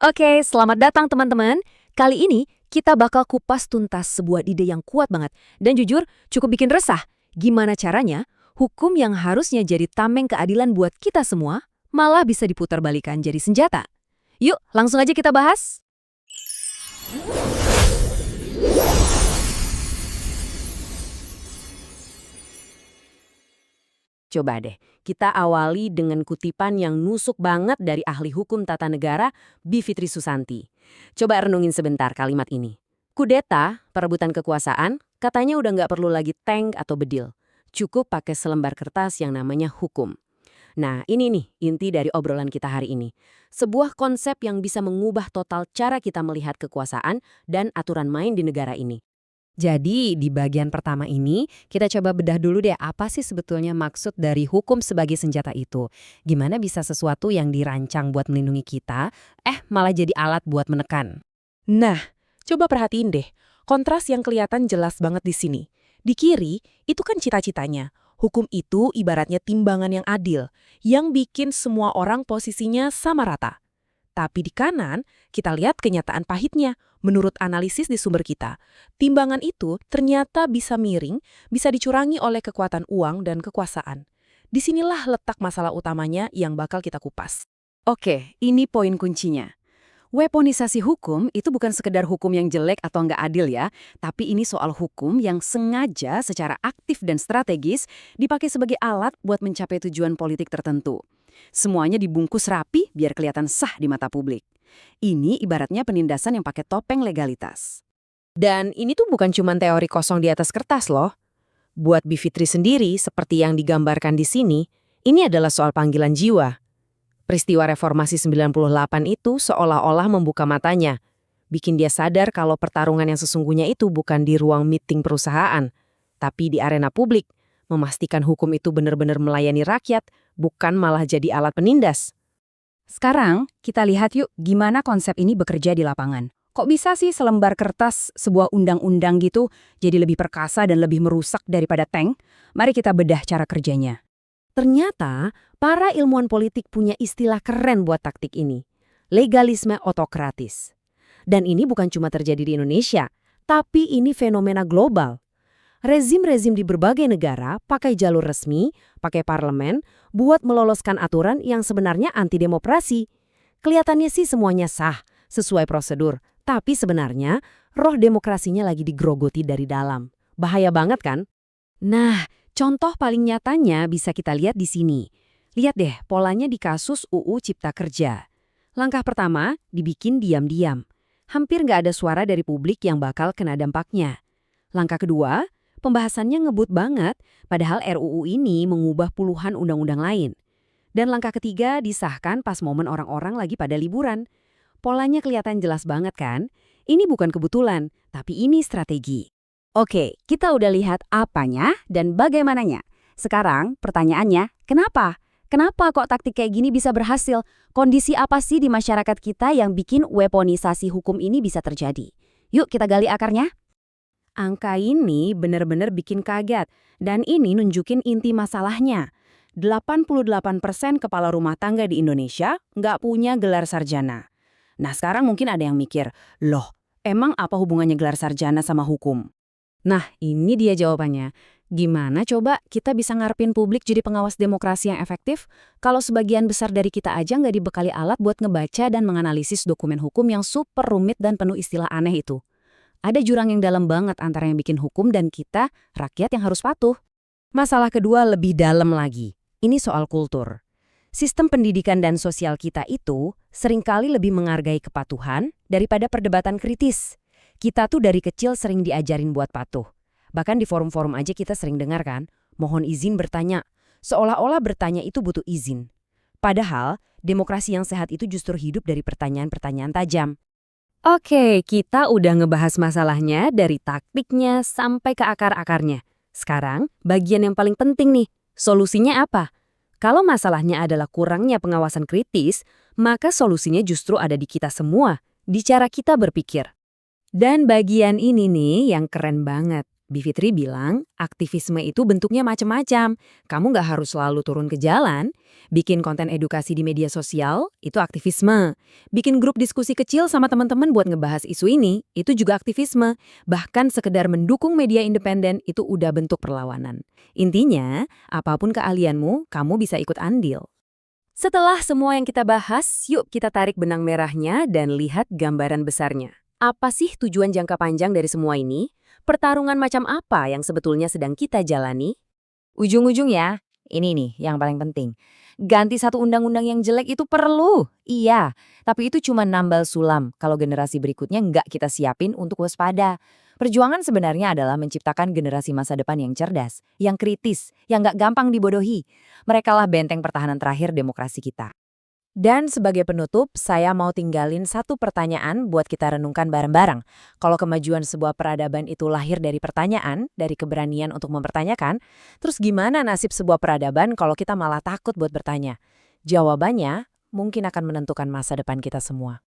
Oke, selamat datang teman-teman. Kali ini kita bakal kupas tuntas sebuah ide yang kuat banget. Dan jujur, cukup bikin resah. Gimana caranya hukum yang harusnya jadi tameng keadilan buat kita semua, malah bisa diputarbalikan jadi senjata. Yuk, langsung aja kita bahas. Coba deh, kita awali dengan kutipan yang nusuk banget dari ahli hukum tata negara, Bivitri Susanti. Coba renungin sebentar kalimat ini. Kudeta, perebutan kekuasaan, katanya udah nggak perlu lagi tank atau bedil. Cukup pakai selembar kertas yang namanya hukum. Nah, ini nih inti dari obrolan kita hari ini. Sebuah konsep yang bisa mengubah total cara kita melihat kekuasaan dan aturan main di negara ini. Jadi, di bagian pertama ini, kita coba bedah dulu deh apa sih sebetulnya maksud dari hukum sebagai senjata itu. Gimana bisa sesuatu yang dirancang buat melindungi kita, malah jadi alat buat menekan. Nah, coba perhatiin deh, kontras yang kelihatan jelas banget di sini. Di kiri, itu kan cita-citanya. Hukum itu ibaratnya timbangan yang adil, yang bikin semua orang posisinya sama rata. Tapi di kanan, kita lihat kenyataan pahitnya. Menurut analisis di sumber kita, timbangan itu ternyata bisa miring, bisa dicurangi oleh kekuatan uang dan kekuasaan. Disinilah letak masalah utamanya yang bakal kita kupas. Oke, ini poin kuncinya. Weaponisasi hukum itu bukan sekedar hukum yang jelek atau nggak adil ya, tapi ini soal hukum yang sengaja secara aktif dan strategis dipakai sebagai alat buat mencapai tujuan politik tertentu. Semuanya dibungkus rapi biar kelihatan sah di mata publik. Ini ibaratnya penindasan yang pakai topeng legalitas. Dan ini tuh bukan cuma teori kosong di atas kertas loh. Buat Bivitri sendiri, seperti yang digambarkan di sini, ini adalah soal panggilan jiwa. Peristiwa reformasi 98 itu seolah-olah membuka matanya, bikin dia sadar kalau pertarungan yang sesungguhnya itu bukan di ruang meeting perusahaan, tapi di arena publik, memastikan hukum itu benar-benar melayani rakyat, bukan malah jadi alat penindas. Sekarang, kita lihat yuk gimana konsep ini bekerja di lapangan. Kok bisa sih selembar kertas sebuah undang-undang gitu jadi lebih perkasa dan lebih merusak daripada tank? Mari kita bedah cara kerjanya. Ternyata, para ilmuwan politik punya istilah keren buat taktik ini. Legalisme otokratis. Dan ini bukan cuma terjadi di Indonesia, tapi ini fenomena global. Rezim-rezim di berbagai negara pakai jalur resmi, pakai parlemen, buat meloloskan aturan yang sebenarnya anti-demokrasi. Kelihatannya sih semuanya sah, sesuai prosedur. Tapi sebenarnya, roh demokrasinya lagi digrogoti dari dalam. Bahaya banget kan? Nah, contoh paling nyatanya bisa kita lihat di sini. Lihat deh polanya di kasus UU Cipta Kerja. Langkah pertama, dibikin diam-diam. Hampir nggak ada suara dari publik yang bakal kena dampaknya. Langkah kedua, pembahasannya ngebut banget, padahal RUU ini mengubah puluhan undang-undang lain. Dan langkah ketiga disahkan pas momen orang-orang lagi pada liburan. Polanya kelihatan jelas banget kan? Ini bukan kebetulan, tapi ini strategi. Oke, kita udah lihat apanya dan bagaimananya. Sekarang pertanyaannya, kenapa? Kenapa kok taktik kayak gini bisa berhasil? Kondisi apa sih di masyarakat kita yang bikin weaponisasi hukum ini bisa terjadi? Yuk kita gali akarnya. Angka ini benar-benar bikin kaget, dan ini nunjukin inti masalahnya. 88% kepala rumah tangga di Indonesia nggak punya gelar sarjana. Nah sekarang mungkin ada yang mikir, loh emang apa hubungannya gelar sarjana sama hukum? Nah ini dia jawabannya. Gimana coba kita bisa ngarepin publik jadi pengawas demokrasi yang efektif kalau sebagian besar dari kita aja nggak dibekali alat buat ngebaca dan menganalisis dokumen hukum yang super rumit dan penuh istilah aneh itu? Ada jurang yang dalam banget antara yang bikin hukum dan kita, rakyat yang harus patuh. Masalah kedua lebih dalam lagi. Ini soal kultur. Sistem pendidikan dan sosial kita itu seringkali lebih menghargai kepatuhan daripada perdebatan kritis. Kita tuh dari kecil sering diajarin buat patuh. Bahkan di forum-forum aja kita sering dengar kan, mohon izin bertanya. Seolah-olah bertanya itu butuh izin. Padahal, demokrasi yang sehat itu justru hidup dari pertanyaan-pertanyaan tajam. Oke, kita udah ngebahas masalahnya dari taktiknya sampai ke akar-akarnya. Sekarang, bagian yang paling penting nih, solusinya apa? Kalau masalahnya adalah kurangnya pengawasan kritis, maka solusinya justru ada di kita semua, di cara kita berpikir. Dan bagian ini nih yang keren banget. Bivitri bilang, aktivisme itu bentuknya macam-macam. Kamu nggak harus selalu turun ke jalan. Bikin konten edukasi di media sosial, itu aktivisme. Bikin grup diskusi kecil sama teman-teman buat ngebahas isu ini, itu juga aktivisme. Bahkan sekedar mendukung media independen, itu udah bentuk perlawanan. Intinya, apapun keahlianmu, kamu bisa ikut andil. Setelah semua yang kita bahas, yuk kita tarik benang merahnya dan lihat gambaran besarnya. Apa sih tujuan jangka panjang dari semua ini? Pertarungan macam apa yang sebetulnya sedang kita jalani? Ujung-ujungnya, ini nih yang paling penting. Ganti satu undang-undang yang jelek itu perlu, iya. Tapi itu cuma nambal sulam kalau generasi berikutnya nggak kita siapin untuk waspada. Perjuangan sebenarnya adalah menciptakan generasi masa depan yang cerdas, yang kritis, yang nggak gampang dibodohi. Merekalah benteng pertahanan terakhir demokrasi kita. Dan sebagai penutup, saya mau tinggalin satu pertanyaan buat kita renungkan bareng-bareng. Kalau kemajuan sebuah peradaban itu lahir dari pertanyaan, dari keberanian untuk mempertanyakan, terus gimana nasib sebuah peradaban kalau kita malah takut buat bertanya? Jawabannya mungkin akan menentukan masa depan kita semua.